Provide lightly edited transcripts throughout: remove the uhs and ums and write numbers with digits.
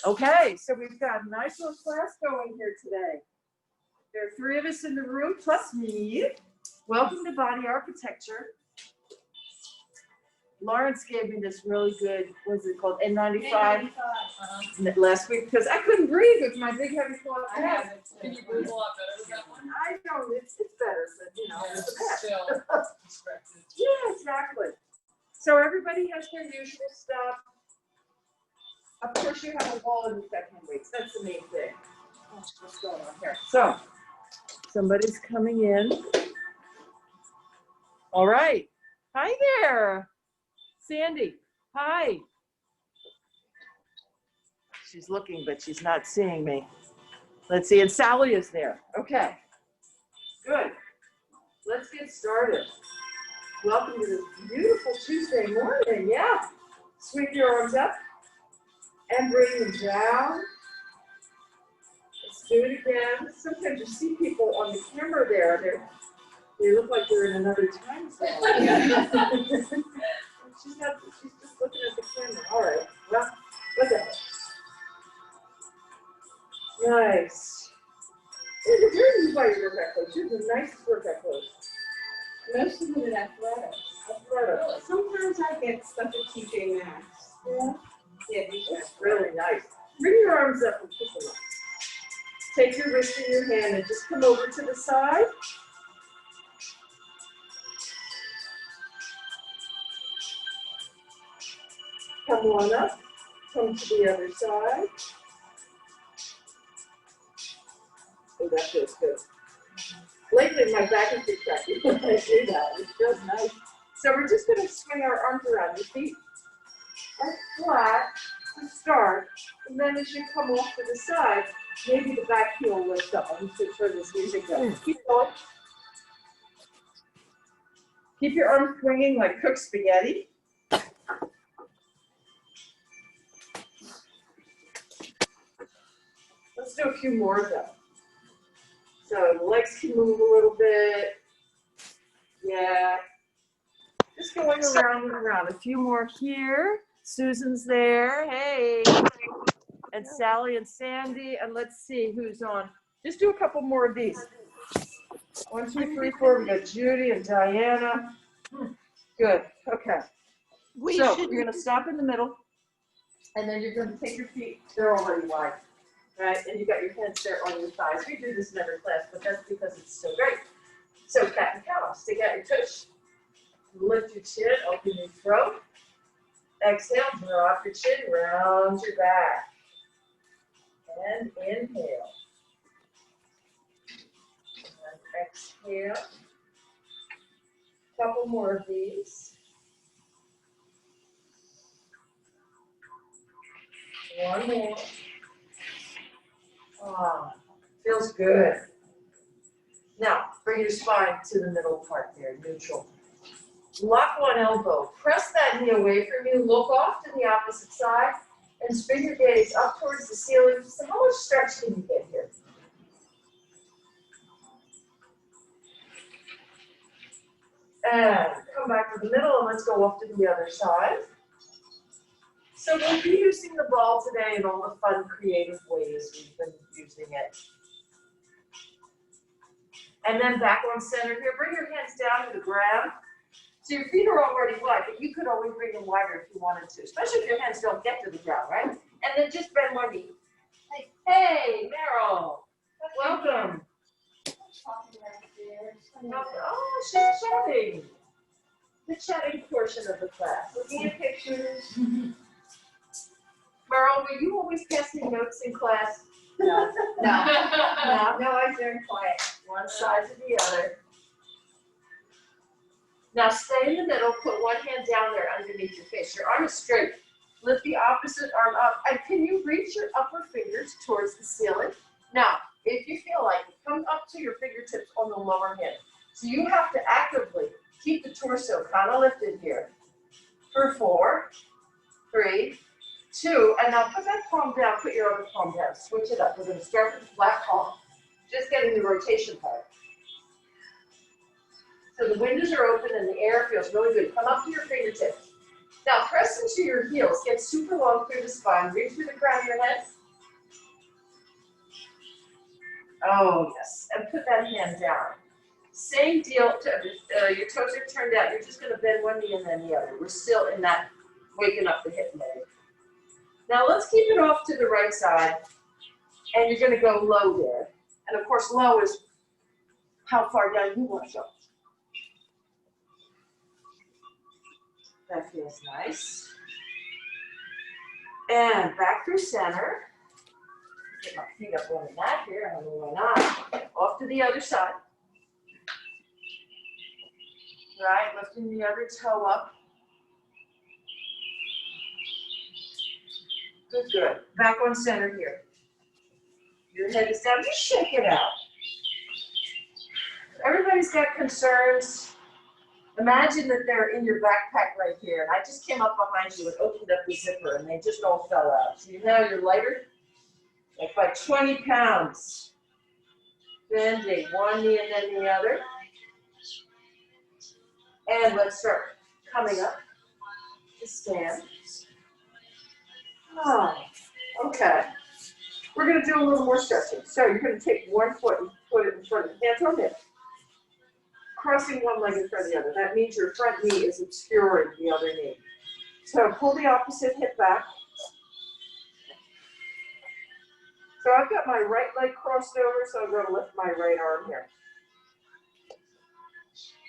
Okay, so we've got a nice little class going here today. There are 3 of us in the room, plus me. Welcome to Body Architecture. Lawrence gave me this really good, what's it called, N95 last week because I couldn't breathe with my big heavy cloth. I have it. Can you breathe a lot better with that one? I know, it's better, so, you know, Yeah, it's the best. still expected. Yeah, exactly. So everybody has their usual stuff. Of course, you have a wall and you've got hand weights. That's the main thing. What's going on here? So, somebody's coming in. All right. Hi there, Sandy. Hi. She's looking, but she's not seeing me. Let's see. And Sally is there. Okay. Good. Let's get started. Welcome to this beautiful Tuesday morning. Yeah. Sweep your arms up and bring them down. Let's do it again. Sometimes you see people on the camera there. They look like they're in another time zone. she's just looking at the camera. All right. Well, look at it. Nice. Where did you buy your workout clothes? You have the nicest workout clothes. Most of them at Athleta. Athleta. Sometimes I get stuff at TJ Maxx. Yeah. Yeah, That's really nice. Bring your arms up and pick them up. Take your wrist in your hand and just come over to the side. Come on up. Come to the other side. Oh, that feels good. Lately, my back has been cracking when I do that. It feels nice. So we're just going to swing our arms around. Your feet are flat to start. And then as you come off to the side, maybe the back heel will lift up. I'm just going to turn this music down. Keep going. Keep your arms swinging like cooked spaghetti. Let's do a few more of them. So the legs can move a little bit. Yeah. Just going around and around. A few more here. Susan's there. Hey. And Sally and Sandy. And let's see who's on. Just do a couple more of these. 1, 2, 3, 4. We got Judy and Diana. Good. Okay. So you're going to stop in the middle. And then you're going to take your feet. They're already wide. Right, and you got your hands there on your thighs. We do this in every class, but that's because it's so great. So cat and cow, stick out your tush. Lift your chin, open your throat. Exhale, drop your chin, round your back. And inhale. And exhale. Couple more of these. One more. Oh, feels good. Now, bring your spine to the middle part there, neutral. Lock one elbow. Press that knee away from you. Look off to the opposite side and spin your gaze up towards the ceiling. So how much stretch can you get here? And come back to the middle and let's go off to the other side. So we'll be using the ball today in all the fun, creative ways we've been using it. And then back on center here, bring your hands down to the ground. So your feet are already wide, but you could always bring them wider if you wanted to, especially if your hands don't get to the ground, right? And then just bend one knee. Hey, Meryl, welcome. Oh, she's chatting. The chatting portion of the class. Looking at pictures. Meryl, were you always passing notes in class? No, No, I learned quiet. one side to the other. Now stay in the middle, put one hand down there underneath your face. Your arm is straight. Lift the opposite arm up. And can you reach your upper fingers towards the ceiling? Now, if you feel like it, come up to your fingertips on the lower hand. So you have to actively keep the torso kind of lifted here. For 4, 3, 2, and now put that palm down, put your other palm down, switch it up. We're going to start with the flat palm, just getting the rotation part. So the windows are open and the air feels really good. Come up to your fingertips. Now press into your heels. Get super long through the spine. Reach through the crown of your head. Oh, yes. And put that hand down. Same deal. Your toes are turned out. You're just going to bend one knee and then the other. We're still in that waking up the hip mode. Now let's keep it off to the right side. And you're going to go low there. And of course, low is how far down you want to go. That feels nice. And back through center. Get my feet up on the mat here. I don't know why not. Off to the other side. Right, lifting the other toe up. Good, good. Back on center here. Your head is down. Just shake it out. Everybody's got concerns. Imagine that they're in your backpack right here, and I just came up behind you and opened up the zipper, and they just all fell out. So now you're lighter, like by 20 pounds. Bending one knee and then the other. And let's start coming up to stand. Oh, okay. We're going to do a little more stretching. So you're going to take one foot and put it in front of the hands on hip. Crossing one leg in front of the other. That means your front knee is obscuring the other knee. So pull the opposite hip back. So I've got my right leg crossed over, so I'm going to lift my right arm here.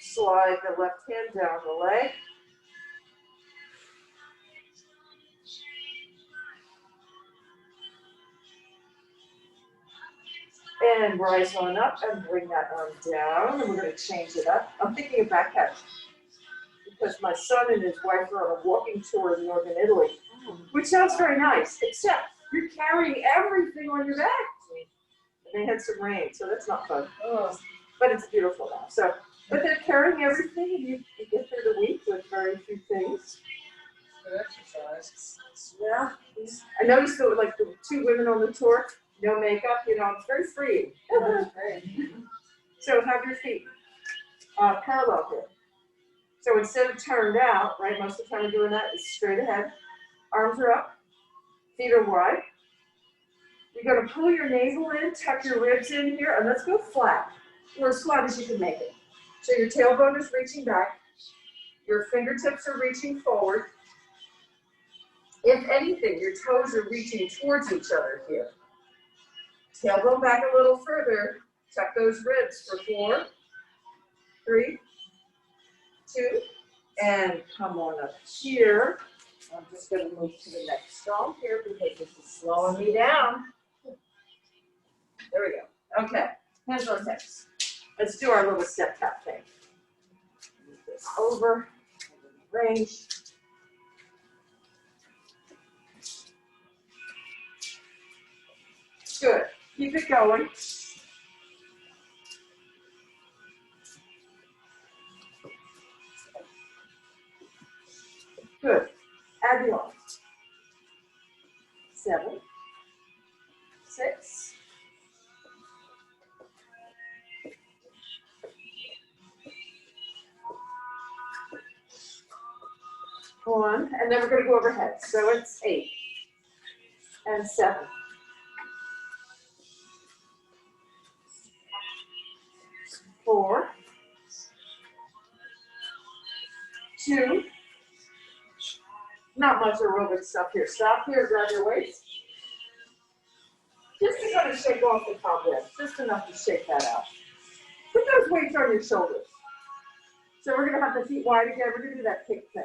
Slide the left hand down the leg. And rise on up and bring that arm down. And we're going to change it up. I'm thinking of back catch because my son and his wife are on a walking tour in northern Italy, which sounds very nice, except you're carrying everything on your back. And they had some rain, so that's not fun. Oh. But it's beautiful now. So, but they're carrying everything, and you get through the week with very few things. Good exercise. Yeah. I noticed that like the two women on the tour, no makeup, you know, it's very free. So have your feet parallel here. So instead of turned out, right, most of the time we're doing that is straight ahead. Arms are up, feet are wide. You're going to pull your navel in, tuck your ribs in here, and let's go flat. Or as flat as you can make it. So your tailbone is reaching back. Your fingertips are reaching forward. If anything, your toes are reaching towards each other here. Tailbone back a little further. Tuck those ribs for 4, 3, 2, and come on up here. I'm just going to move to the next stall here because this is slowing me down. There we go. Okay, hands on hips. Let's do our little step tap thing. Move this over, range. Good. Keep it going. Good. Add the arms. 7, 6, 1, and then we're going to go overhead. So it's 8 and 7. 4, 2. Not much aerobic stuff here. Stop here, grab your weights. Just to kind of shake off the cobwebs, just enough to shake that out. Put those weights on your shoulders. So we're going to have the feet wide again. We're going to do that kick thing.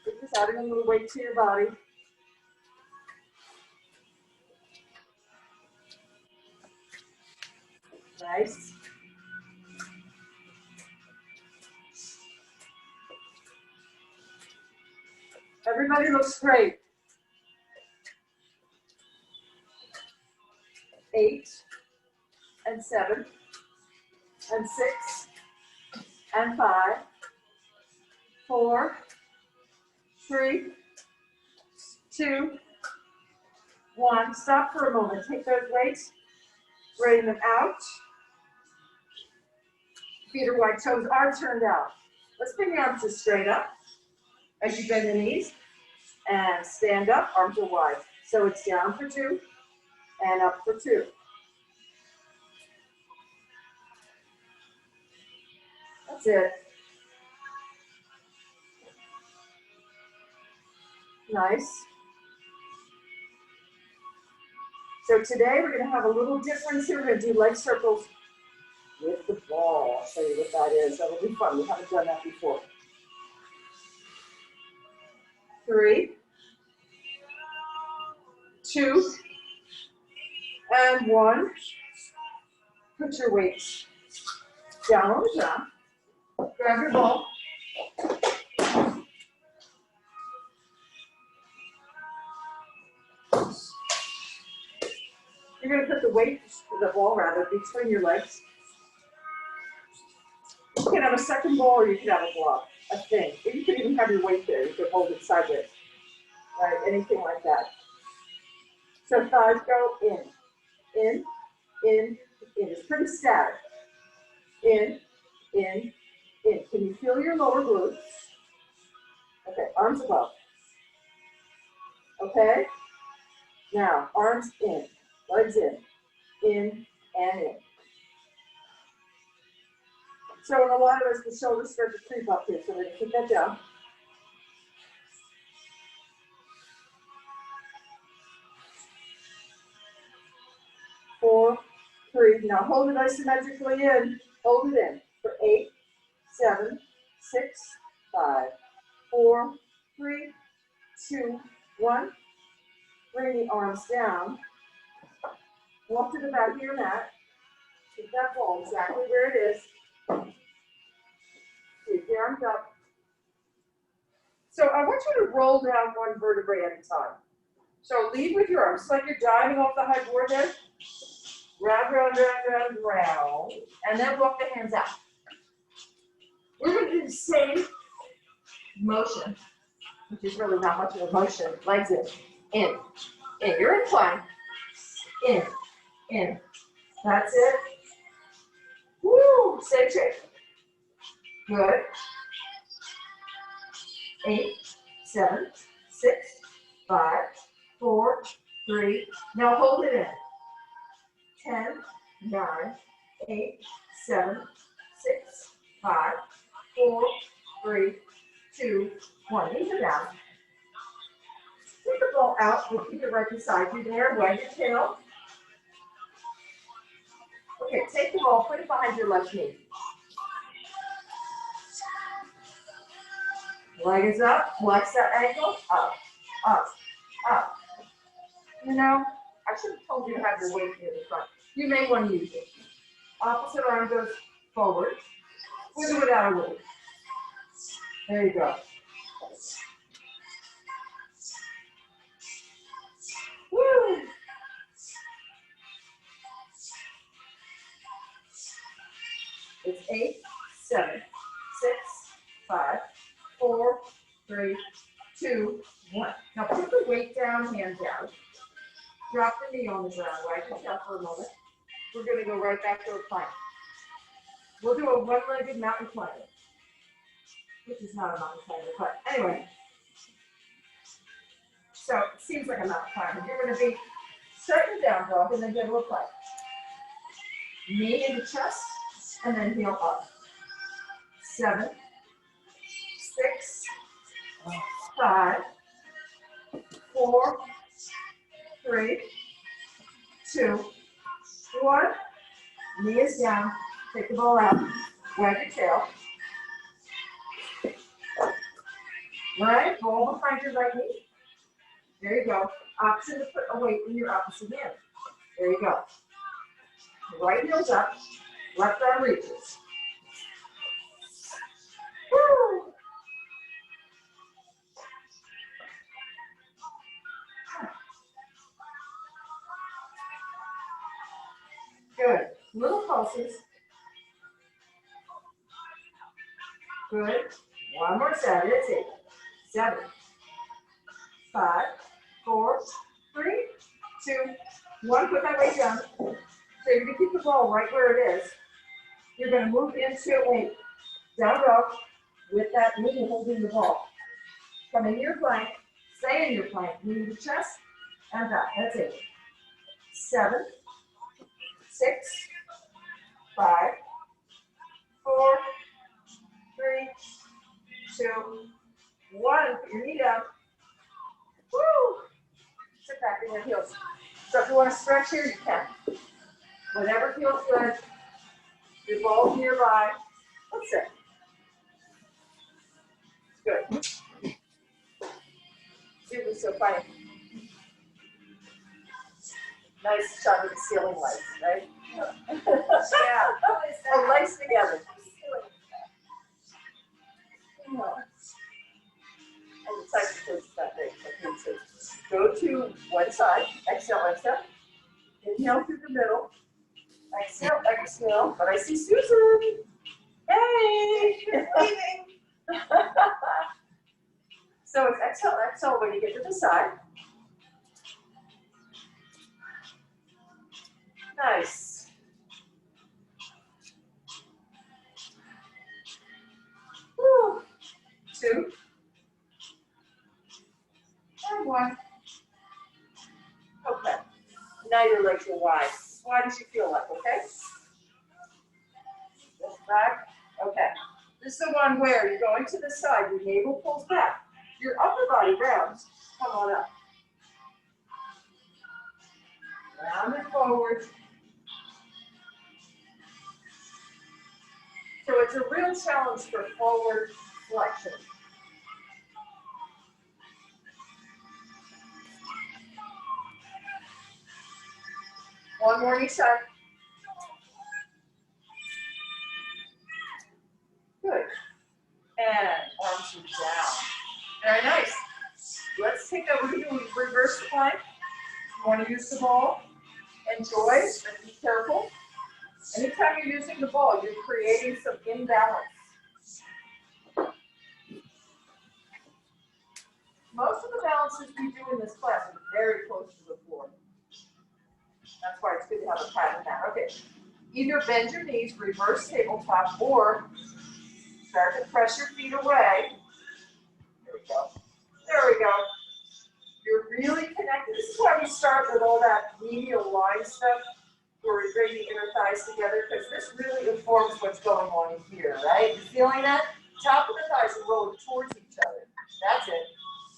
You're just adding a little weight to your body. Nice. Everybody looks great. 8 and 7 and 6 and 5, 4, 3, 2, 1. Stop for a moment. Take those weights, bring them out. Feet are wide, toes are turned out. Let's bring the arms just straight up. as you bend the knees. And stand up, arms are wide. So it's down for 2 and up for 2. That's it. Nice. So today we're going to have a little difference here. We're going to do leg circles with the ball. I'll show you what that is. That'll be fun. We haven't done that before. 3, 2, and 1. Put your weights down on the ground. Grab your ball. You're going to put the weight, the ball rather, between your legs. You can have a second ball or you can have a block, a thing. Or you can even have your weight there. You can hold it sideways, right? Anything like that. So thighs go in, in, in. It's pretty static. In, in, in. Can you feel your lower glutes? Okay, arms above. Okay? Now, arms in, legs in and in. So in a lot of us, the shoulders start to creep up here, so we're going to keep that down. Four, 3. Now hold it isometrically in. Hold it in for 8, 7, 6, 5, 4, 3, 2, 1. Bring the arms down. Walk to the back of your mat. Keep that ball exactly where it is. Keep the arms up. So I want you to roll down one vertebrae at a time. So lead with your arms, like you're diving off the high board there. Round, round, round, round, round. And then walk the hands out. We're going to do the same motion, which is really not much of a motion. Legs in, in, in. You're in plank. In, in. That's it. Woo! Same shape. Good. 8, 7, 6, 5, 4, 3. Now hold it in. 10, 9, 8, 7, 6, 5, 4, 3, 2, 1. Knees are down. Take the ball out. We'll keep it right beside you there. Wag your tail. Okay, take the ball, put it behind your left knee. Leg is up, flex that ankle, up, up, up. You know, I should have told you to have your weight near the front. You may want to use it. Opposite arm goes forward, with or without a weight. There you go. Woo! It's 8, 7, 6, 5, 4, 3, 2, 1. Now put the weight down, hands out. Drop the knee on the ground, right? Just down for a moment. We're going to go right back to a plank. We'll do a one-legged mountain climber, which is not a mountain climber, but anyway. So it seems like a mountain climber. You're going to be starting down dog and then get a little plank. Knee in the chest and then heel up. 7, 6, 5, 4, 3, 2, 1. Knee is down. Take the ball out. Wag your tail. Right? Ball behind your right knee. There you go. Option to put a weight in your opposite hand. There you go. Right heel's up. Left arm reaches. Woo! Good. Little pulses. Good. One more set. That's it. 7, 5, 4, 3, 2, 1. Put that weight down. So you're going to keep the ball right where it is. You're going to move into a down dog with that knee holding the ball. Come into your plank. Stay in your plank. Knee to chest and back. That's it. 7, 6, 5, 4, 3, 2, 1. Put your knee down. Woo! Sit back in your heels. So if you want to stretch here, you can. Whatever feels good. Your ball's nearby. That's it. Good. It was so funny. Nice shot of the ceiling lights, right? Yeah. And lights together. And the type of push that big. Okay, so go to one side. Exhale, exhale. Inhale through the middle. Exhale, exhale. But I see Susan. Hey! Leaving. So it's exhale, exhale when you get to the side. Nice. Woo. 2. And 1. Okay. Now your legs are wide. As wide as you feel like, okay? Just back. Okay. This is the one where you're going to the side, your navel pulls back. Your upper body rounds. Come on up. Round and forward. So it's a real challenge for forward flexion. One more each side. Good. And arms are down. Very nice. Let's take that. We're going to do reverse plank. You want to use the ball. Enjoy, but be careful. Anytime you're using the ball, you're creating some imbalance. Most of the balances we do in this class are very close to the floor. That's why it's good to have a pad and mat. Okay. Either bend your knees, reverse tabletop, or start to press your feet away. There we go. There we go. You're really connected. This is why we start with all that medial line stuff, where we bring the inner thighs together, because this really informs what's going on in here, right? You feeling that? Top of the thighs are rolling towards each other. That's it.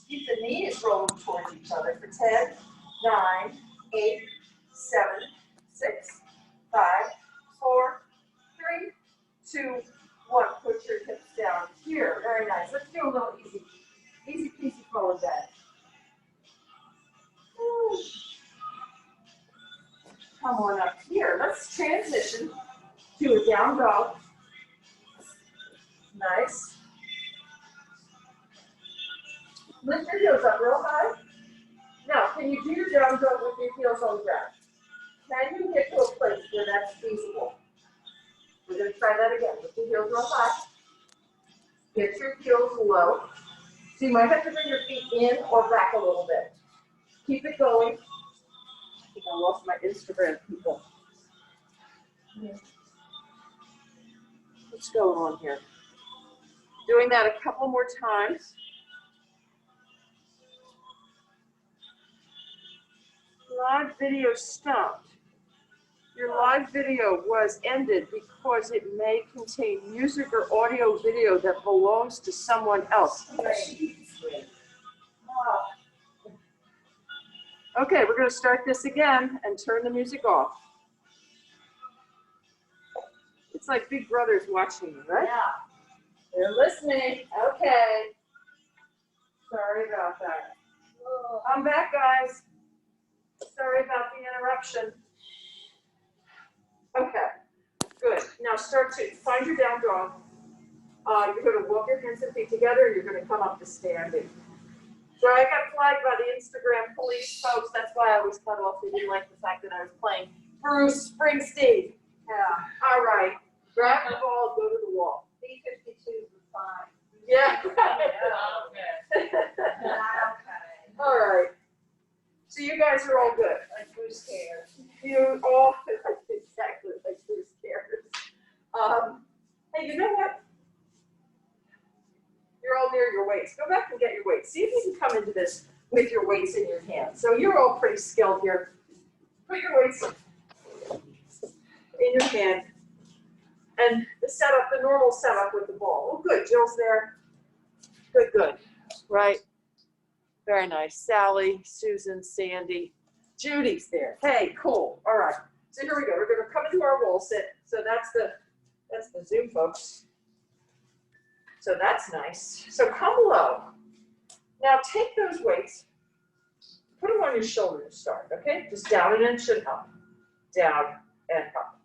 Keep the knees rolling towards each other for 10, 9, 8, 7, 6, 5, 4, 3, 2, 1. Put your hips down here. Very nice. Let's do a little easy. Easy peasy forward bend. Woo. Come on up here. Let's transition to a down dog. Nice. Lift your heels up real high. Now, can you do your down dog with your heels on the ground? Can you get to a place where that's feasible? We're going to try that again. Lift your heels real high. Get your heels low. So you might have to bring your feet in or back a little bit. Keep it going. I think I lost my Instagram people. What's going on here? Doing that a couple more times. Live video stopped. Your live video was ended because it may contain music or audio video that belongs to someone else. Okay, we're going to start this again and turn the music off. It's like Big Brother's watching you, right? Yeah. They're listening. Okay. Sorry about that. I'm back, guys. Sorry about the interruption. Okay, good. Now start to find your down dog. You're going to walk your hands and feet together. You're going to come up to standing. So I got flagged by the Instagram police folks. That's why I was cut off. They didn't like the fact that I was playing Bruce Springsteen. Yeah. All right. Grab the ball, go to the wall. B-52 was fine. Yeah. Okay. Okay. All right. So you guys are all good. Like Bruce cares. You all exactly like Bruce cares. Hey, you know what? You're all near your weights. Go back and get your weights. See if you can come into this with your weights in your hand. So you're all pretty skilled here. Put your weights in your hand. And the setup, the normal setup with the ball. Oh, good. Jill's there. Good, good. Right. Very nice. Sally, Susan, Sandy, Judy's there. Hey, cool. All right. So here we go. We're going to come into our wall sit. So that's the Zoom, folks. So that's nice. So come low. Now take those weights, put them on your shoulder to start, okay? Just down an inch and up. Down and up.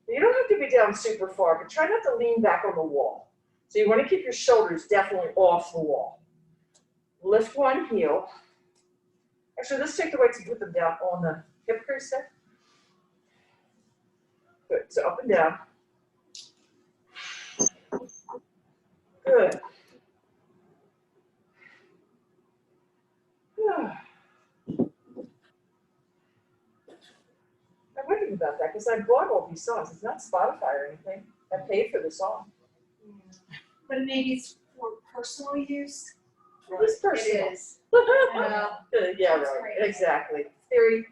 You don't have to be down super far, but try not to lean back on the wall. So you want to keep your shoulders definitely off the wall. Lift one heel. Actually, let's take the weights and put them down on the hip crease there. Good. So up and down. Good. I'm wondering about that because I bought all these songs. It's not Spotify or anything. I paid for the song. But maybe it's for personal use. It's personal. It is. Yeah, That's right. great. Exactly. 3,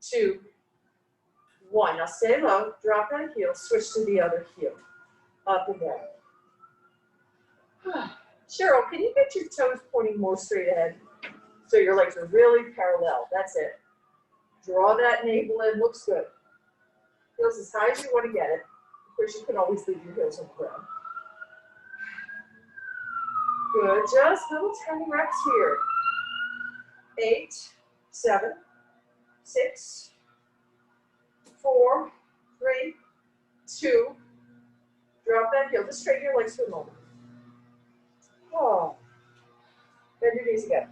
2, 1. Now stay low. Drop that heel. Switch to the other heel. Up and down. Cheryl, can you get your toes pointing more straight ahead? So your legs are really parallel. That's it. Draw that navel in. Looks good. Heels as high as you want to get it. Of course, you can always leave your heels on the ground. Good. Just little tiny reps here. 8, 7, 6, 4, 3, 2. Drop that heel. Just straighten your legs for a moment. Oh. Bend your knees again.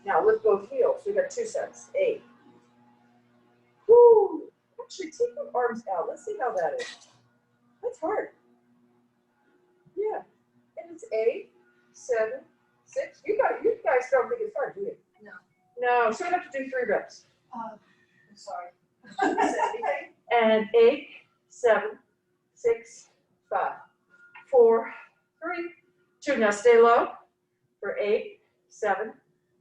Now lift both heels. We got 2 sets. 8. Woo. Actually, take your arms out. Let's see how that is. That's hard. Yeah. And it's 8, 7, 6. You guys don't think it's hard, do you? No. No. So we have to do 3 reps. I'm sorry. And 8, 7, 6, 5, 4, 3, 2. Now stay low for 8, 7,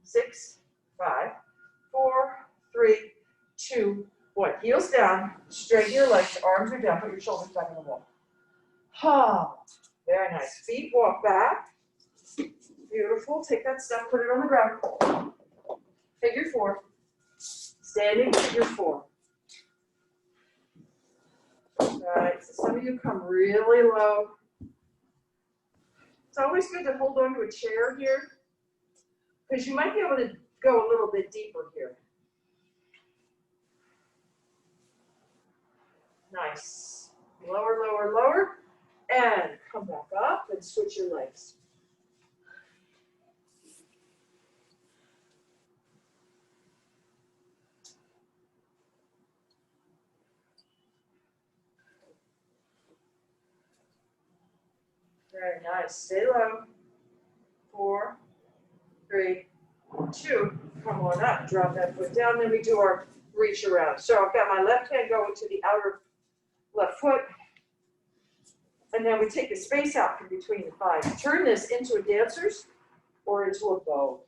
6, 5, 4, 3, 2, 1. Heels down, straighten your legs, arms are down, put your shoulders back on the wall. Oh, very nice. Feet walk back. Beautiful. Take that step, put it on the ground. Figure 4. Standing figure 4. All right, so some of you come really low. It's always good to hold on to a chair here because you might be able to go a little bit deeper here. Nice. Lower, lower, lower, and come back up and switch your legs. Very nice. Stay low. 4, 3, 2. Come on up. Drop that foot down. Then we do our reach around. So I've got my left hand going to the outer left foot. And then we take the space out from between the thighs. Turn this into a dancer's or into a bow.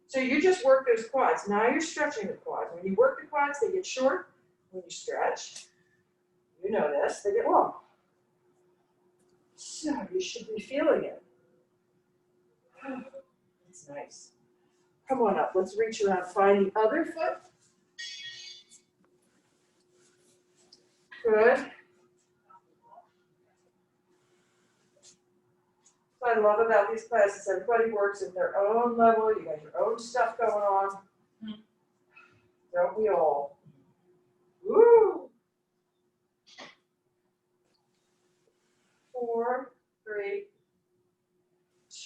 So you just work those quads. Now you're stretching the quads. When you work the quads, they get short. When you stretch, you know this, they get long. So you should be feeling it. It's nice. Come on up. Let's reach around. Find the other foot. Good. What I love about these classes, everybody works at their own level. You got your own stuff going on. Don't we all? Woo! 4, 3,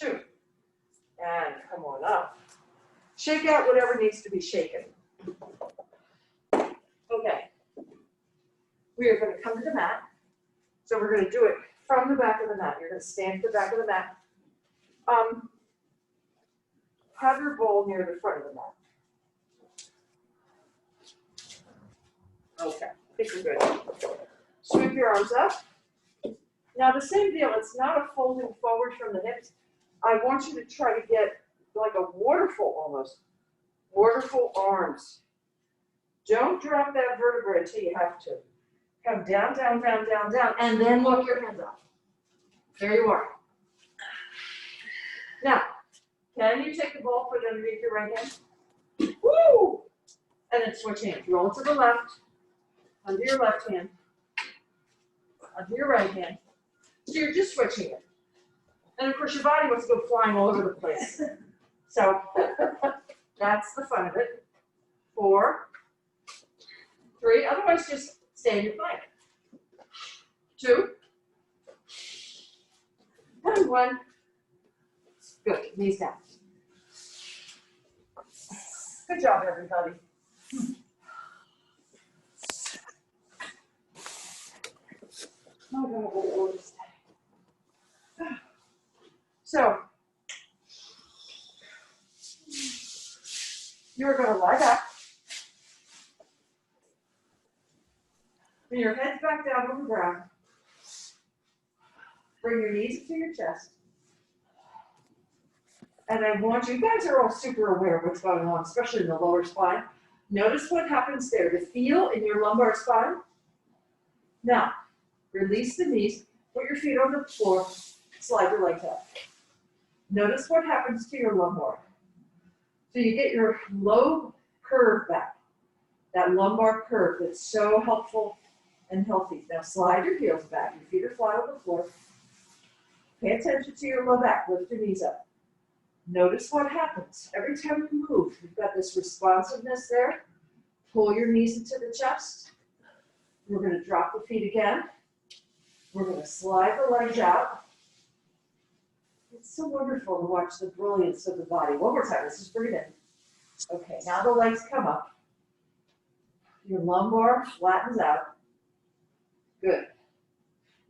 2. And come on up. Shake out whatever needs to be shaken. Okay. We are going to come to the mat. So we're going to do it from the back of the mat. You're going to stand at the back of the mat. Have your bowl near the front of the mat. Okay, I think we're good. Sweep your arms up. Now the same deal, it's not a folding forward from the hips. I want you to try to get like a waterfall almost. Waterfall arms. Don't drop that vertebrae until you have to. Come down, down, down, down, down, and then walk your hands up. There you are. Now, can you take the ball, put it underneath your right hand? Woo! And then switch hands. Roll it to the left, under your left hand, under your right hand. So you're just switching it. And of course your body wants to go flying all over the place. So that's the fun of it. 4, 3, otherwise just stay in your plank. 2, and 1. Good, knees down. Good job, everybody. Oh, God, what is that? So, you're going to lie back. Bring your head back down on the ground. Bring your knees to your chest. And I want you guys are all super aware of what's going on, especially in the lower spine. Notice what happens there. The feel in your lumbar spine. Now, release the knees. Put your feet on the floor. Slide your legs up. Notice what happens to your lumbar. So you get your low curve back. That lumbar curve that's so helpful and healthy. Now slide your heels back. Your feet are flat on the floor. Pay attention to your low back. Lift your knees up. Notice what happens. Every time you move, you've got this responsiveness there. Pull your knees into the chest. We're going to drop the feet again. We're going to slide the legs out. It's so wonderful to watch the brilliance of the body. One more time. This is breathing. Okay, now the legs come up. Your lumbar flattens out. Good.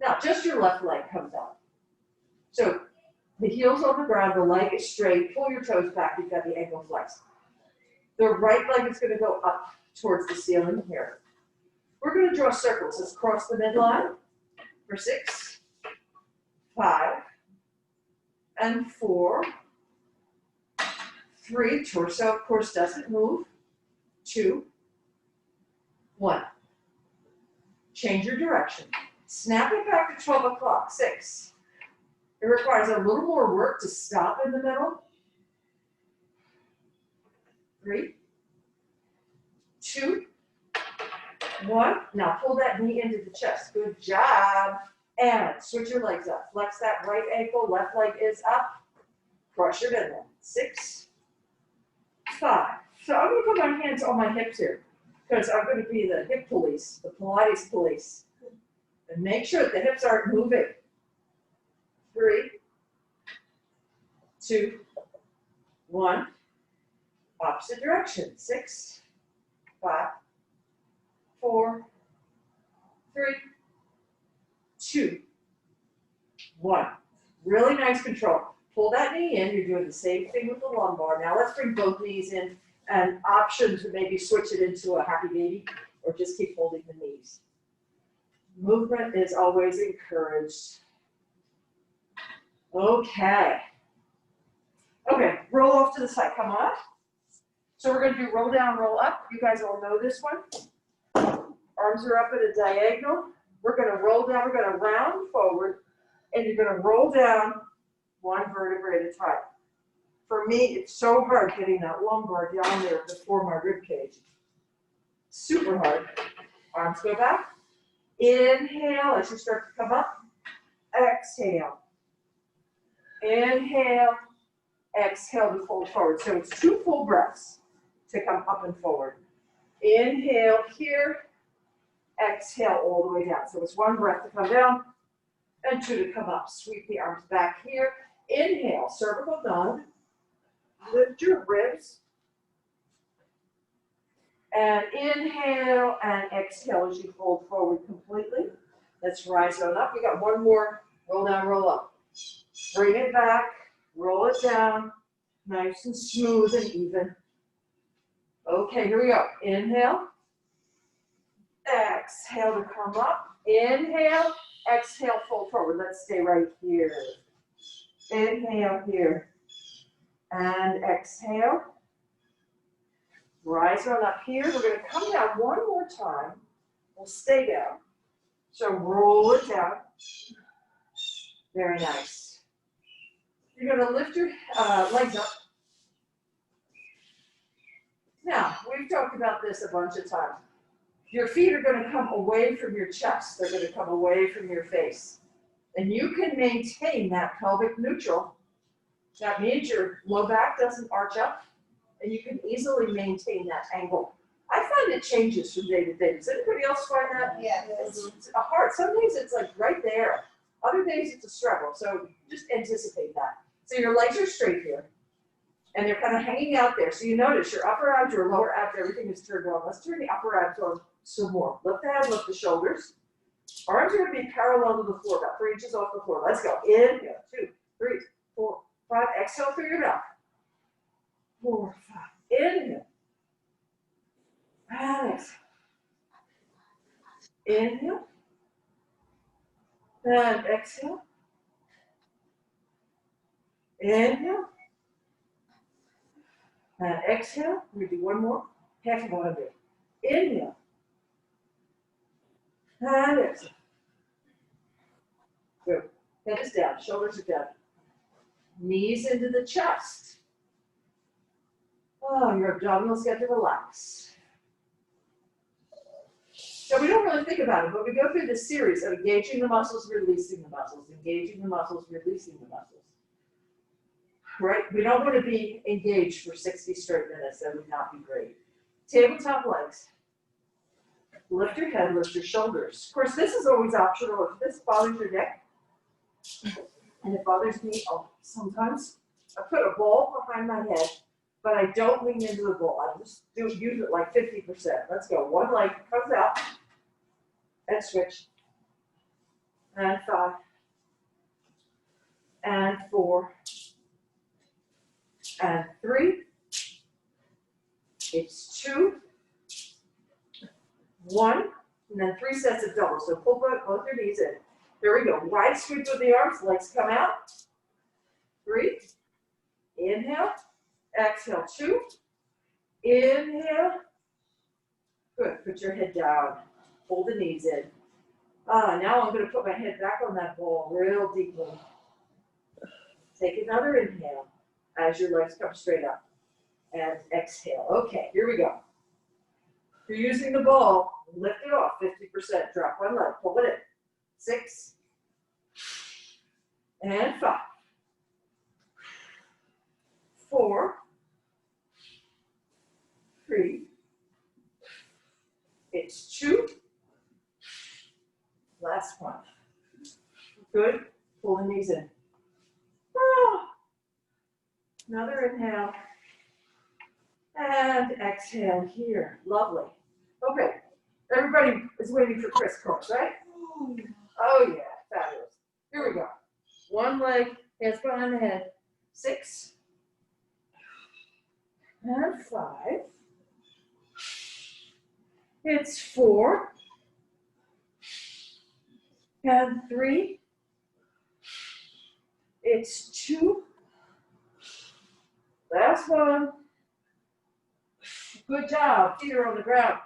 Now, just your left leg comes out. So, the heel's on the ground, the leg is straight. Pull your toes back. You've got the ankle flexed. The right leg is going to go up towards the ceiling here. We're going to draw circles. Let's cross the midline for 6, 5, and 4, 3. Torso, of course, doesn't move. 2, 1. Change your direction. Snap it back to 12 o'clock. 6. It requires a little more work to stop in the middle. 3, 2, 1. Now pull that knee into the chest. Good job. And switch your legs up. Flex that right ankle. Left leg is up. Cross your midline. 6, 5. So I'm going to put my hands on my hips here because I'm going to be the hip police, the Pilates police. And make sure that the hips aren't moving. 3, 2, 1. Opposite direction. 6, 5, 4, 3, 2, 1. Really nice control. Pull that knee in. You're doing the same thing with the lumbar. Now let's bring both knees in and option to maybe switch it into a happy baby or just keep holding the knees. Movement is always encouraged. Okay. Okay, roll off to the side. Come on. So we're going to do roll down, roll up. You guys all know this one. Arms are up at a diagonal. We're going to roll down. We're going to round forward, and you're going to roll down one vertebrae at a time. For me, it's so hard getting that lumbar down there before my rib cage. Super hard. Arms go back. Inhale as you start to come up. Exhale. Inhale. Exhale to fold forward. So it's 2 full breaths to come up and forward. Inhale here. Exhale all the way down. So it's 1 breath to come down and 2 to come up. Sweep the arms back here. Inhale, cervical nod. Lift your ribs. And inhale and exhale as you fold forward completely. Let's rise on up. We got 1 more. Roll down, roll up. Bring it back. Roll it down. Nice and smooth and even. Okay, here we go. Inhale. Exhale to come up. Inhale. Exhale, fold forward. Let's stay right here. Inhale here. And exhale. Rise on up here. We're going to come down one more time. We'll stay down. So roll it down. Very nice. You're going to lift your legs up. Now, we've talked about this a bunch of times. Your feet are going to come away from your chest. They're going to come away from your face. And you can maintain that pelvic neutral. That means your low back doesn't arch up, and you can easily maintain that angle. I find it changes from day to day. Does anybody else find that? Yeah. It's hard. Some days it's like right there. Other days it's a struggle. So just anticipate that. So your legs are straight here, and they're kind of hanging out there. So you notice your upper abs, your lower abs, everything is turned on. Let's turn the upper abs on some more. Lift the head, lift the shoulders. Arms are going to be parallel to the floor, about 3 inches off the floor. Let's go. Inhale, 2, 3, 4, 5. Exhale through your mouth. 4, 5. Inhale. And exhale. Inhale. And exhale. Inhale. And exhale. We're going to do one more. Half of 100. Inhale. And exhale. Good. Head is down. Shoulders are down. Knees into the chest. Oh, your abdominals get to relax. So we don't really think about it, but we go through this series of engaging the muscles, releasing the muscles, engaging the muscles, releasing the muscles. Right? We don't want to be engaged for 60 straight minutes. That would not be great. Tabletop legs. Lift your head, lift your shoulders. Of course, this is always optional. If this bothers your neck, and it bothers me sometimes, I put a ball behind my head, but I don't lean into the ball. I just use it like 50%. Let's go. One leg comes out, and switch. And 5. And 4. And 3. It's 2. 1. And then 3 sets of doubles. So pull both your knees in. Here we go. Wide sweep with the arms. Legs come out. 3. Inhale. Exhale. 2. Inhale. Good. Put your head down. Pull the knees in. Now I'm going to put my head back on that ball real deeply. Take another inhale as your legs come straight up. And exhale. Okay, here we go. If you're using the ball, lift it off 50%. Drop one leg. Pull it in. 6. And 5. 4. 3. It's 2. Last one. Good. Pull the knees in. Another inhale. And exhale here. Lovely. Okay. Everybody is waiting for crisscross, right? Oh, yeah. Fabulous. Here we go. One leg, hands behind the head. 6. And 5. It's 4. And 3. It's 2. Last one. Good job. Feet are on the ground.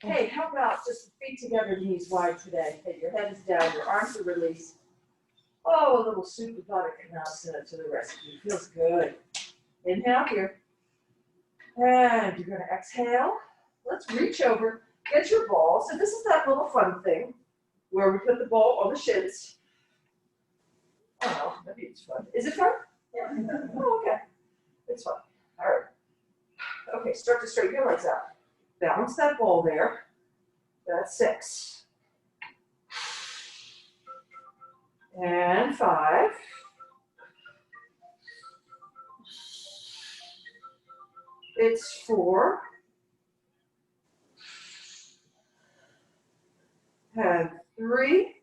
Hey, how about just feet together, knees wide today? Hey, your head is down, your arms are released. Oh, a little Supapadakanasana to the rescue. Feels good. Inhale here. And you're going to exhale. Let's reach over. Get your ball. So this is that little fun thing where we put the ball on the shins. Oh, maybe it's fun. Is it fun? Yeah. Oh, okay. It's fun. All right. Okay, start to straighten your legs out. Balance that ball there. That's 6. And 5. It's 4. And 3.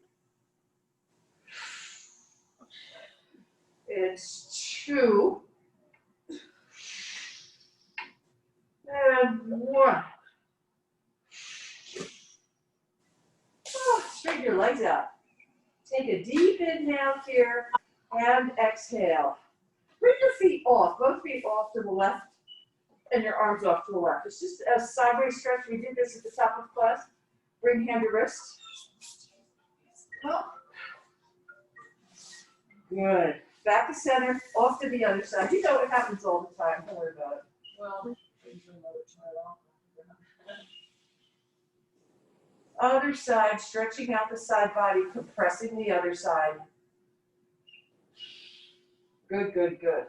It's 2. And 1. Oh, straighten your legs out. Take a deep inhale here and exhale. Bring your feet off, both feet off to the left and your arms off to the left. It's just a sideways stretch. We did this at the top of class. Bring hand to wrist. Up. Good. Back to center, off to the other side. You know it happens all the time. Don't worry about it. Well, Other side, stretching out the side body, compressing the other side. Good, good, good.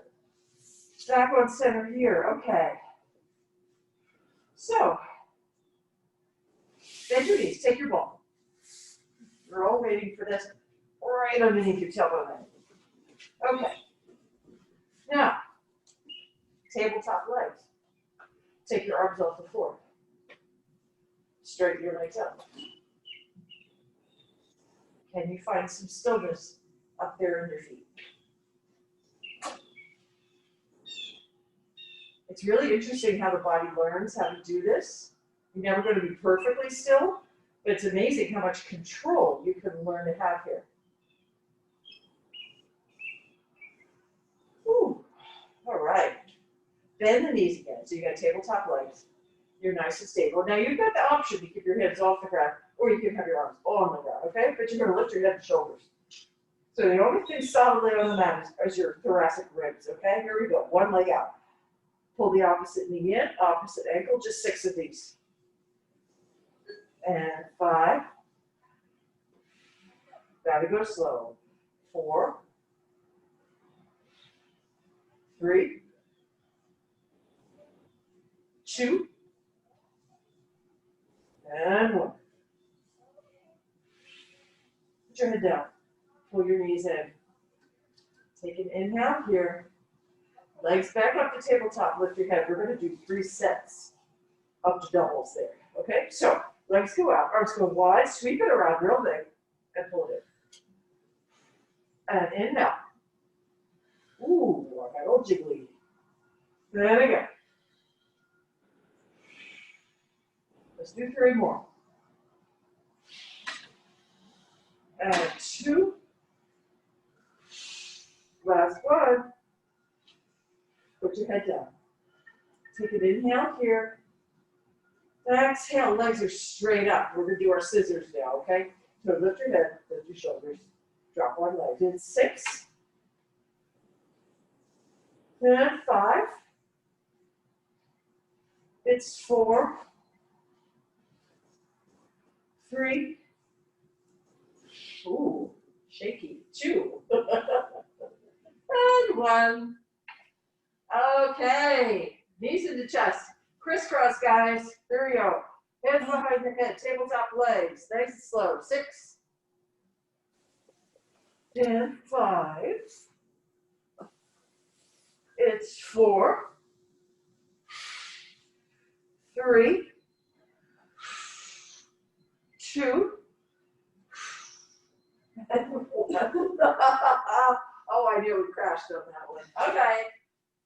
Back on center here. Okay. So, bend your knees. Take your ball. We're all waiting for this right underneath your tailbone. Okay. Now, tabletop legs. Take your arms off the floor. Straighten your legs up. Can you find some stillness up there in your feet? It's really interesting how the body learns how to do this. You're never going to be perfectly still, but it's amazing how much control you can learn to have here. Ooh. All right. Bend the knees again. So you got tabletop legs. You're nice and stable. Now you've got the option to keep your hands off the ground, or you can have your arms on the ground, okay? But you're going to lift your head and shoulders. So the only thing solidly on the mat is your thoracic ribs, okay? Here we go. One leg out. Pull the opposite knee in, opposite ankle, just 6 of these. And 5. Gotta go slow. 4. 3. 2. And 1. Put your head down. Pull your knees in. Take an inhale here. Legs back up to tabletop. Lift your head. We're going to do 3 sets up to doubles there. Okay? So, legs go out. Arms go wide. Sweep it around real big. And pull it in. And in now. Ooh, I got a little jiggly. There we go. Let's do 3 more. And 2. Last one. Put your head down. Take an inhale here. Exhale, legs are straight up. We're going to do our scissors now, okay? So lift your head, lift your shoulders, drop one leg. In 6. And 5. It's 4. 3. Ooh, shaky. 2. And 1. Okay. Knees into chest. Crisscross, guys. There we go. Hands behind your head. Tabletop legs. Nice and slow. 6. And 5. It's 4. 3. 2. And 1. Oh, I knew we crashed on that one. Okay.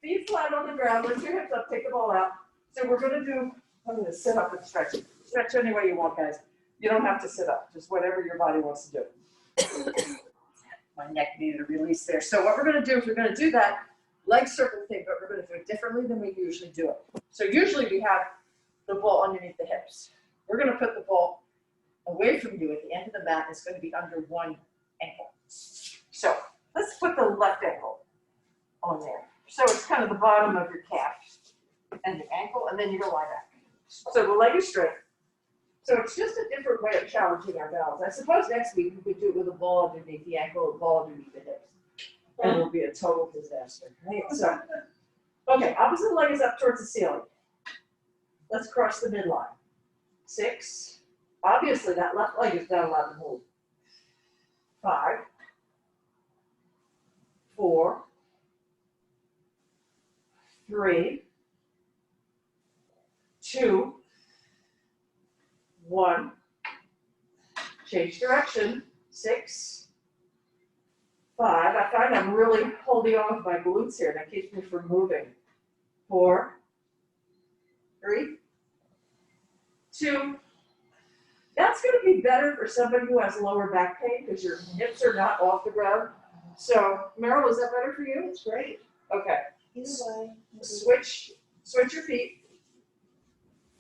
Feet flat on the ground. Lift your hips up. Take them all out. So we're going to do, I'm going to sit up and stretch. Stretch any way you want, guys. You don't have to sit up. Just whatever your body wants to do. My neck needed a release there. So what we're going to do is we're going to do that leg circle thing, but we're going to do it differently than we usually do it. So usually we have the ball underneath the hips. We're going to put the ball away from you at the end of the mat. It's going to be under one ankle. So let's put the left ankle on there. So it's kind of the bottom of your calf and your ankle, and then you go lie back. So the leg is straight. So it's just a different way of challenging our balance. I suppose next week we could do it with a ball underneath the ankle, a ball underneath the hips. And it'll be a total disaster. Right? So, okay, opposite leg is up towards the ceiling. Let's cross the midline. 6. Obviously, that left leg is not allowed to move. 5. 4. 3. 2. 1. Change direction. 6. 5. I find I'm really holding on with my glutes here. That keeps me from moving. 4. 3. 2. That's going to might be better for somebody who has lower back pain because your hips are not off the ground. So, Meryl, is that better for you? It's great. Okay. Either way. Switch your feet.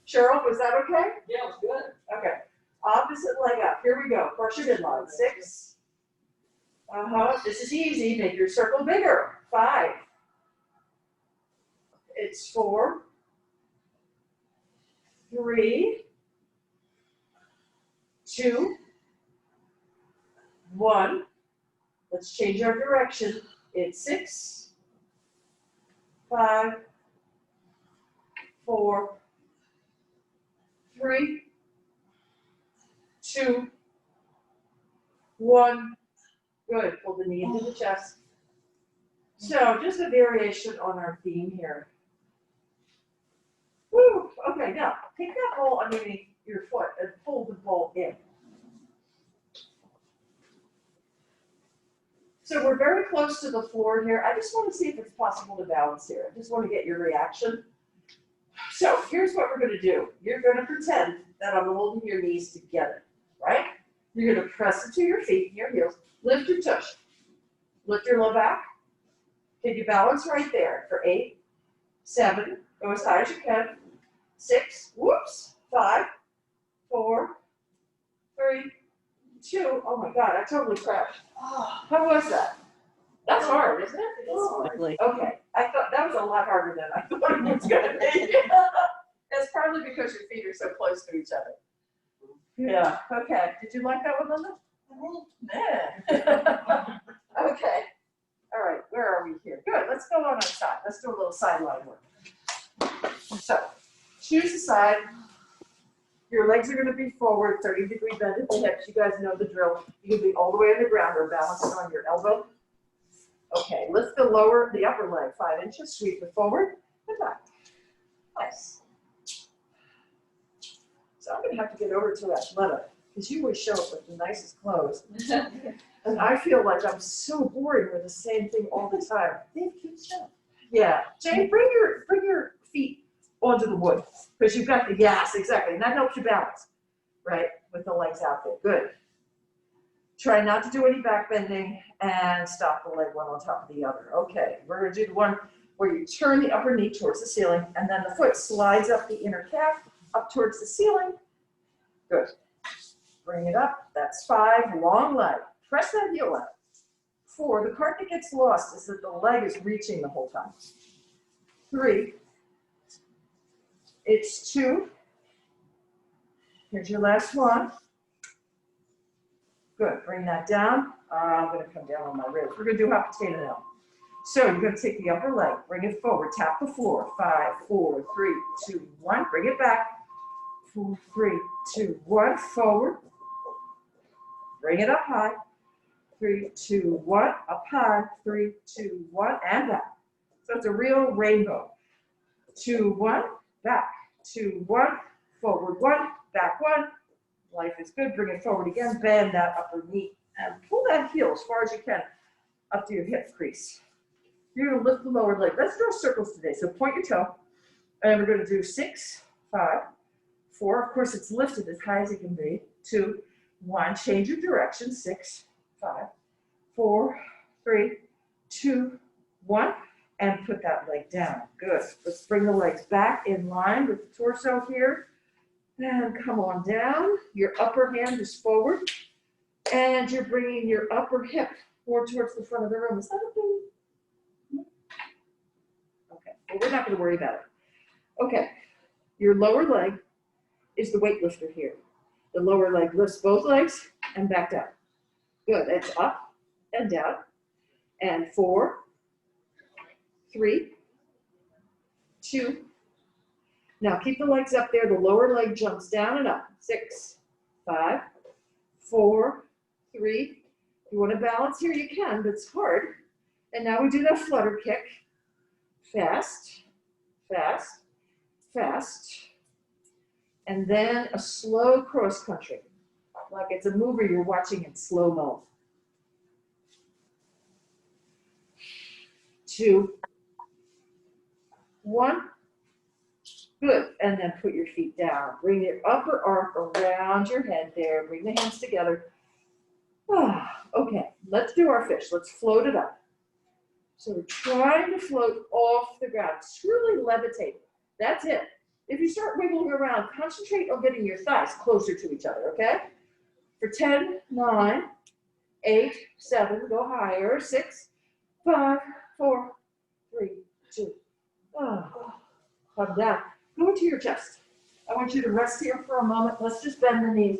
Cheryl, was that okay? Yeah, it was good. Okay. Opposite leg up. Here we go. Cross your midline. 6. This is easy. Make your circle bigger. 5. It's 4. 3. 2. 1. Let's change our direction. It's 6. 5. 4. 3. 2. 1. Good. Pull the knee into the chest. So just a variation on our theme here. Woo. Okay, now take that ball underneath your foot and pull the ball in. So we're very close to the floor here. I just want to see if it's possible to balance here. I just want to get your reaction. So here's what we're going to do. You're going to pretend that I'm holding your knees together, right? You're going to press into your feet and your heels. Lift your tush. Lift your low back. Can you balance right there for 8, 7, go as high as you can, 6, whoops, 5, 4, 3, 2, oh my God, I totally crashed. How was that? That's hard, isn't it? Okay, I thought that was a lot harder than I thought it was gonna be. It's probably because your feet are so close to each other. Yeah, okay, did you like that one, Linda? Yeah. Okay. All right, where are we here? Good, let's go on our side. Let's do a little sideline work. So, choose a side. Your legs are gonna be forward, 30-degree bend at the hips. You guys know the drill. You can be all the way on the ground or balanced on your elbow. Okay, lift the upper leg 5 inches, sweep it forward and back. Nice. So I'm gonna have to get over to Athleta, because you always show up with the nicest clothes. And I feel like I'm so bored with the same thing all the time. They have cute stuff. Yeah. Jane, bring your feet onto the wood. Because you've got yes, exactly. And that helps you balance, right? With the legs out there. Good. Try not to do any back bending and stop the leg one on top of the other. Okay. We're going to do the one where you turn the upper knee towards the ceiling and then the foot slides up the inner calf, up towards the ceiling. Good. Bring it up. That's 5. Long leg. Press that heel out. 4, the part that gets lost is that the leg is reaching the whole time. 3, it's 2. Here's your last one. Good, bring that down. I'm gonna come down on my ribs. We're gonna do half potato now. So you're gonna take the upper leg, bring it forward, tap the floor. 5, 4, 3, 2, 1, bring it back. 4, 3, 2, 1, forward. Bring it up high. 3, 2, 1, up high, 3, 2, 1, and back. So it's a real rainbow. 2, 1, back, 2, 1, forward 1, back 1. Life is good. Bring it forward again. Bend that upper knee and pull that heel as far as you can up to your hip crease. You're going to lift the lower leg. Let's draw circles today. So point your toe, and we're going to do 6, 5, 4. Of course, it's lifted as high as it can be. 2, 1. Change your direction. 6, 5, 4, 3, 2, 1, and put that leg down. Good. Let's bring the legs back in line with the torso here. And come on down. Your upper hand is forward. And you're bringing your upper hip more towards the front of the room. Is that okay? Okay. Well, we're not going to worry about it. Okay. Your lower leg is the weightlifter here. The lower leg lifts both legs and back down. Good. It's up and down. And 4, 3, 2. Now keep the legs up there. The lower leg jumps down and up. 6, 5, 4, 3. If you want to balance here, you can, but it's hard. And now we do that flutter kick. Fast, fast, fast. And then a slow cross country. Like it's a movie you're watching in slow-mo. 2, 1. Good, and then put your feet down. Bring your upper arm around your head there. Bring the hands together. Okay, let's do our fish. Let's float it up. So we're trying to float off the ground. It's really levitate. That's it. If you start wiggling around, concentrate on getting your thighs closer to each other, okay? For 10, 9, 8, 7, go higher, 6, 5, 4, 3, 2, come down. Go into your chest. I want you to rest here for a moment. Let's just bend the knees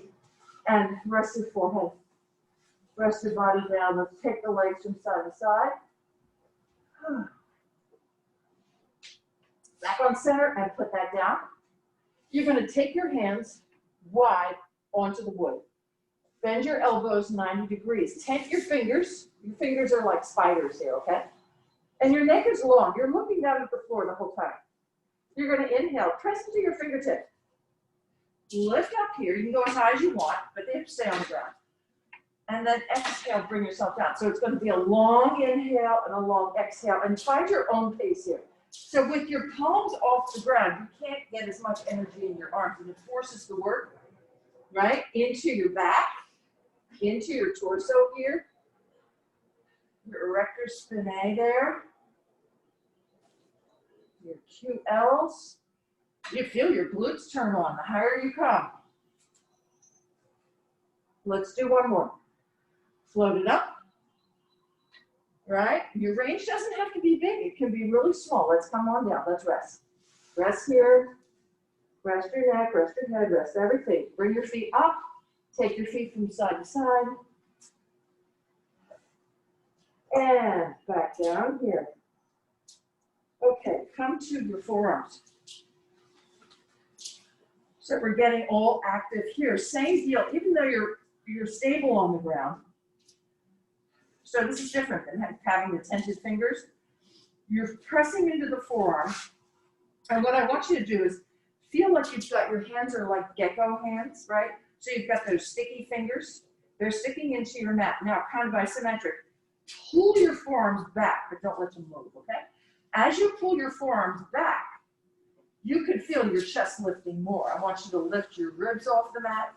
and rest your forehead. Rest your body down. Let's take the legs from side to side. Back on center and put that down. You're going to take your hands wide onto the wood. Bend your elbows 90 degrees. Tent your fingers. Your fingers are like spiders here, okay? And your neck is long. You're looking down at the floor the whole time. You're going to inhale. Press into your fingertips. Lift up here. You can go as high as you want, but they have to stay on the ground. And then exhale, bring yourself down. So it's going to be a long inhale and a long exhale. And find your own pace here. So with your palms off the ground, you can't get as much energy in your arms. And it forces the work, right, into your back, into your torso here. Your erector spinae there. Your QLs. You feel your glutes turn on the higher you come. Let's do one more. Float it up. Right? Your range doesn't have to be big. It can be really small. Let's come on down. Let's rest. Rest here. Rest your neck. Rest your head. Rest everything. Bring your feet up. Take your feet from side to side. And back down here. Okay, come to your forearms. So we're getting all active here. Same deal, even though you're stable on the ground. So this is different than having the tented fingers. You're pressing into the forearm. And what I want you to do is feel like you've got your hands are like gecko hands, right? So you've got those sticky fingers. They're sticking into your mat. Now, kind of isometric. Pull your forearms back, but don't let them move, okay? As you pull your forearms back, you can feel your chest lifting more. I want you to lift your ribs off the mat.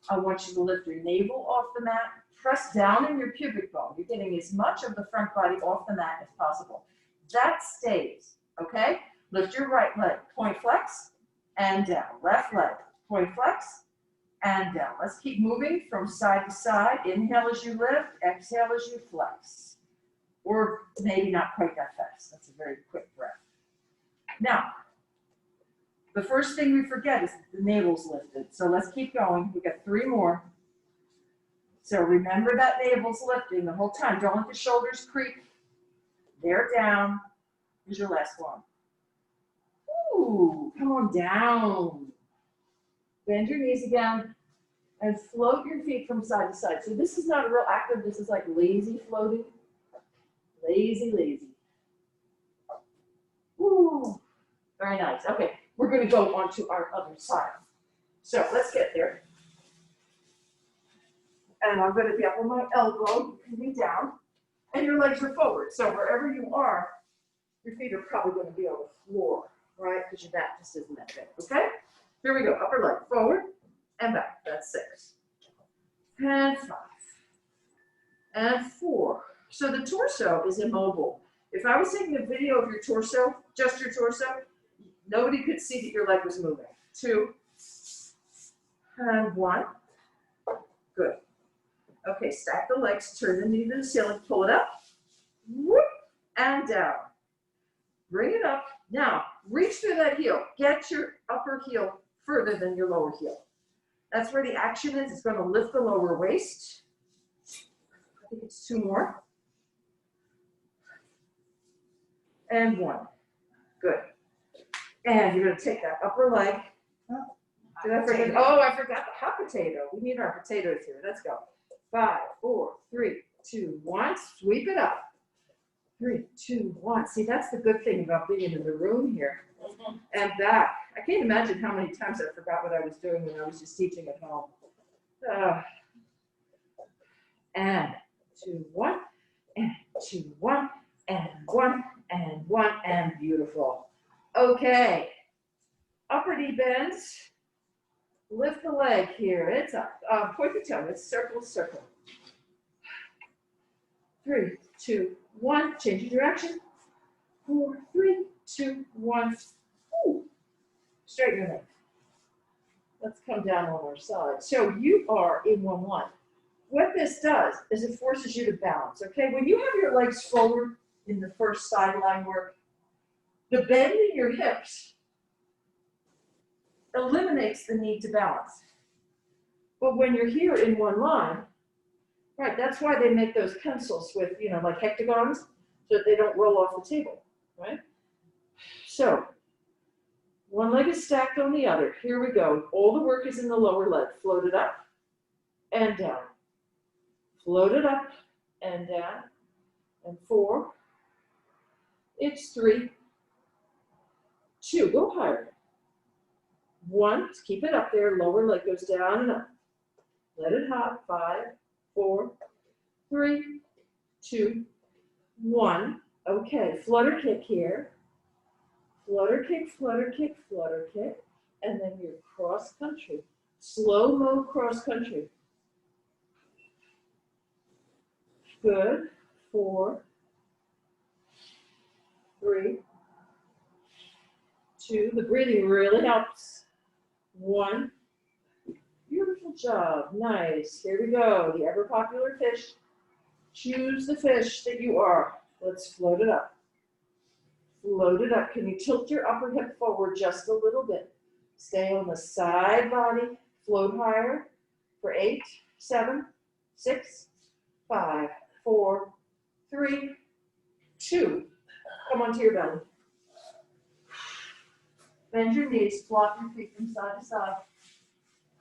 I want you to lift your navel off the mat. Press down in your pubic bone. You're getting as much of the front body off the mat as possible. That stays, okay? Lift your right leg, point flex, and down. Left leg, point flex, and down. Let's keep moving from side to side. Inhale as you lift, exhale as you flex. Or maybe not quite that fast. That's a very quick breath. Now, the first thing we forget is that the navel's lifted. So let's keep going. We've got 3 more. So remember that navel's lifting the whole time. Don't let the shoulders creep. They're down. Here's your last one. Ooh, come on down. Bend your knees again and float your feet from side to side. So this is not real active. This is like lazy floating. Lazy, lazy. Ooh, very nice. Okay, we're going to go on to our other side. So let's get there. And I'm going to be up on my elbow. You can be down. And your legs are forward. So wherever you are, your feet are probably going to be on the floor, right? Because your back just isn't that big. Okay? Here we go. Upper leg forward and back. That's 6. And 5. And 4. So the torso is immobile. If I was taking a video of your torso, just your torso, nobody could see that your leg was moving. 2. And 1. Good. Okay, stack the legs, turn the knee to the ceiling, pull it up, whoop, and down. Bring it up. Now, reach through that heel. Get your upper heel further than your lower heel. That's where the action is. It's going to lift the lower waist. I think it's 2 more. And 1. Good. And you're going to take that upper leg. Did I forget? Oh, I forgot the hot potato. We need our potatoes here. Let's go. 5, 4, 3, 2, 1. Sweep it up. 3, 2, 1. See, that's the good thing about being in the room here. And back. I can't imagine how many times I forgot what I was doing when I was just teaching at home. And 2, 1, and 2, 1, and 1, and 1, and beautiful. Okay. Upper knee bends. Lift the leg here. It's up. Point the toe. It's circle, circle. 3, 2, 1. Change your direction. 4, 3, 2, 1. Ooh. Straighten your leg. Let's come down on our side. So you are in 1-1. What this does is it forces you to balance, okay? When you have your legs forward in the first sideline work, the bend in your hips eliminates the need to balance. But when you're here in one line, right, that's why they make those pencils with, like hectagons, so that they don't roll off the table, right? So, one leg is stacked on the other. Here we go. All the work is in the lower leg. Float it up and down. Float it up and down. And 4. It's 3, 2. Go higher. 1. Keep it up there. Lower leg goes down and up. Let it hop. 5, 4, 3, 2, 1. Okay. Flutter kick here. Flutter kick, flutter kick, flutter kick. And then your cross country. Slow-mo cross country. Good. 4, 3, 2. The breathing really helps. 1. Beautiful job. Nice. Here we go. The ever popular fish. Choose the fish that you are. Let's float it up. Float it up. Can you tilt your upper hip forward just a little bit? Stay on the side body. Float higher for 8, 7, 6, 5, 4, 3, 2. Come onto your belly. Bend your knees. Flop your feet from side to side.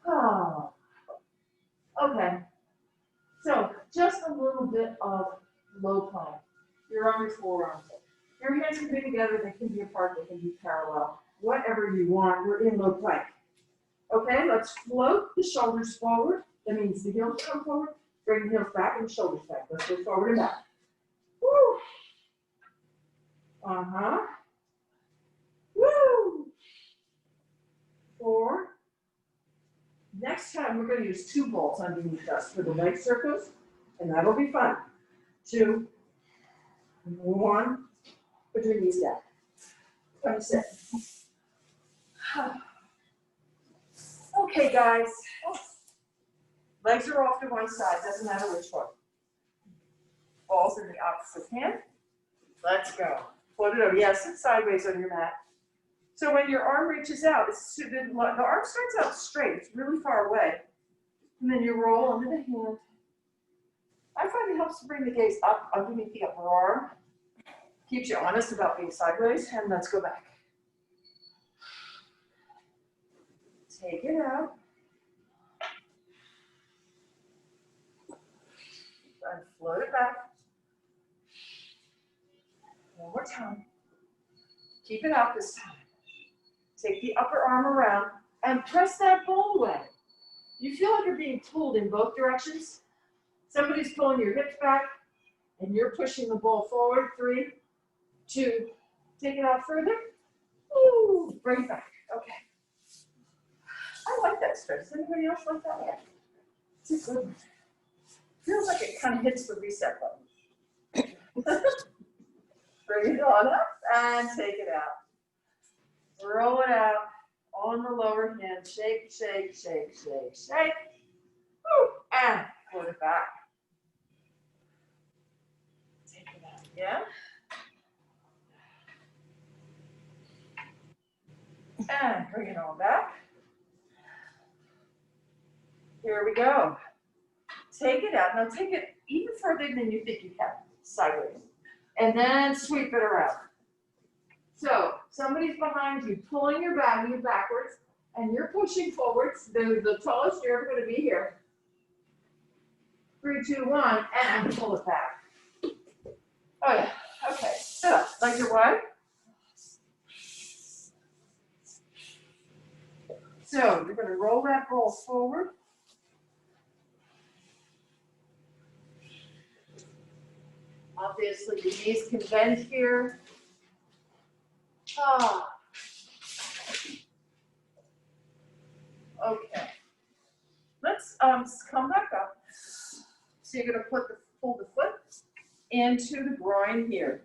Oh. Okay. So just a little bit of low plank. Your arms, forearms. Your hands can be together, they can be apart, they can be parallel. Whatever you want, we're in low plank. Okay, let's float the shoulders forward. That means the heels come forward, bring the heels back and the shoulders back. Let's go forward and back. Woo! Uh-huh. Woo! 4. Next time we're going to use 2 balls underneath us for the leg circles, and that'll be fun. 2, 1. Put your knees down. Come sit. Okay, guys. Legs are off to one side. Doesn't matter which one. Balls in the opposite hand. Let's go. Float it over. Yeah, sit sideways on your mat. So when your arm reaches out, the arm starts out straight. It's really far away. And then you roll under the hand. I find it helps to bring the gaze up underneath the upper arm. Keeps you honest about being sideways. And let's go back. Take it out. And float it back. One more time. Keep it out this time. Take the upper arm around and press that ball away. You feel like you're being pulled in both directions. Somebody's pulling your hips back and you're pushing the ball forward. 3, 2, take it out further. Ooh, bring it back. Okay. I like that stretch. Does anybody else like that one? It's a good one. Feels like it kind of hits the reset button. Bring it on up and take it out. Roll it out on the lower hand. Shake, shake, shake, shake, shake. Woo, and put it back. Take it out again. And bring it on back. Here we go. Take it out. Now take it even further than you think you can. Sideways. And then sweep it around. So somebody's behind you, pulling your body backwards, and you're pushing forwards. The tallest you're ever going to be here. 3, 2, 1, and pull it back. Oh yeah. Okay. So like your what? So you're going to roll that ball forward. Obviously, the knees can bend here. Ah. come back up. So you're gonna pull the foot into the groin here.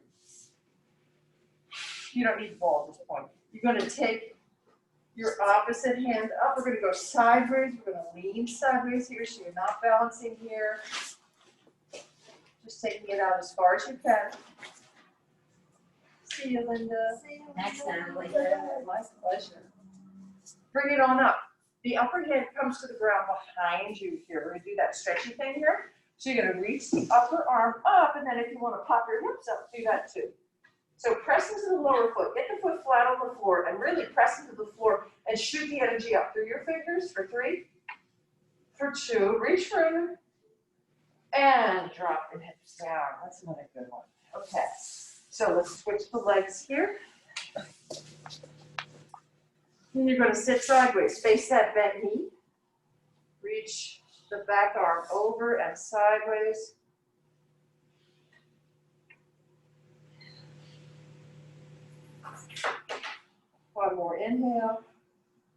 You don't need the ball at this point. You're gonna take your opposite hand up. We're gonna go sideways. We're gonna lean sideways here so you're not balancing here. Just taking it out as far as you can. See you, Linda. Thanks, Natalie. My pleasure. Bring it on up. The upper hand comes to the ground behind you here. We're gonna do that stretchy thing here. So you're gonna reach the upper arm up, and then if you wanna pop your hips up, do that too. So press into the lower foot, get the foot flat on the floor, and really press into the floor and shoot the energy up through your fingers for 3, for 2, reach further, and drop your hips down. That's another good one. Okay, so let's switch the legs here. And you're gonna sit sideways, face that bent knee. Reach the back arm over and sideways. One more inhale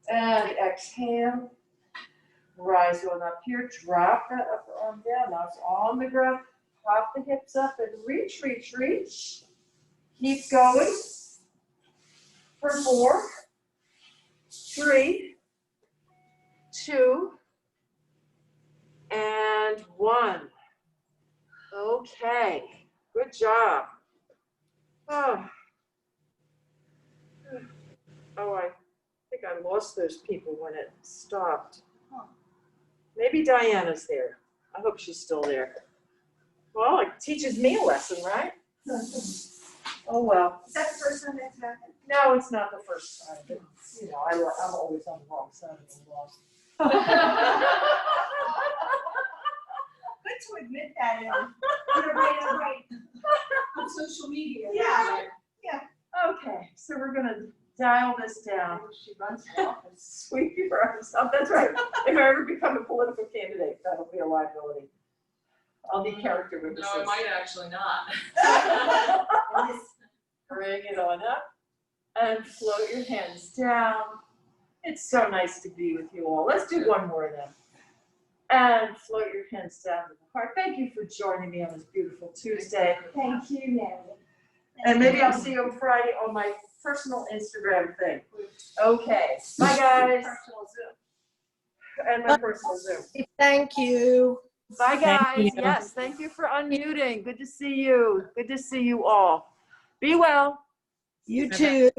and exhale. Rise on up here, drop that upper arm down. Now it's on the ground. Pop the hips up and reach, reach, reach. Keep going for 4, 3, 2, and 1. Okay, good job. Oh, I think I lost those people when it stopped. Maybe Diana's there. I hope she's still there. Well, it teaches me a lesson, right? Oh, well. Is that the first time that's happened? No, it's not the first time. But, you know, I'm always on the wrong side of the law. Good to admit that right on social media. Yeah. Okay, so we're going to dial this down. She runs off and sweep your arms up. That's right. If I ever become a political candidate, that'll be a liability. I'll need character witnesses. No, it might actually not. Bring it on up and float your hands down. It's so nice to be with you all. Let's do one more then. And float your hands down to the heart. Thank you for joining me on this beautiful Tuesday. Thank you, Natalie. And maybe I'll see you on Friday on my personal Instagram thing. Okay. Bye, guys. And my personal Zoom. Thank you. Bye, guys. Thank you. Yes, thank you for unmuting. Good to see you. Good to see you all. Be well. You too.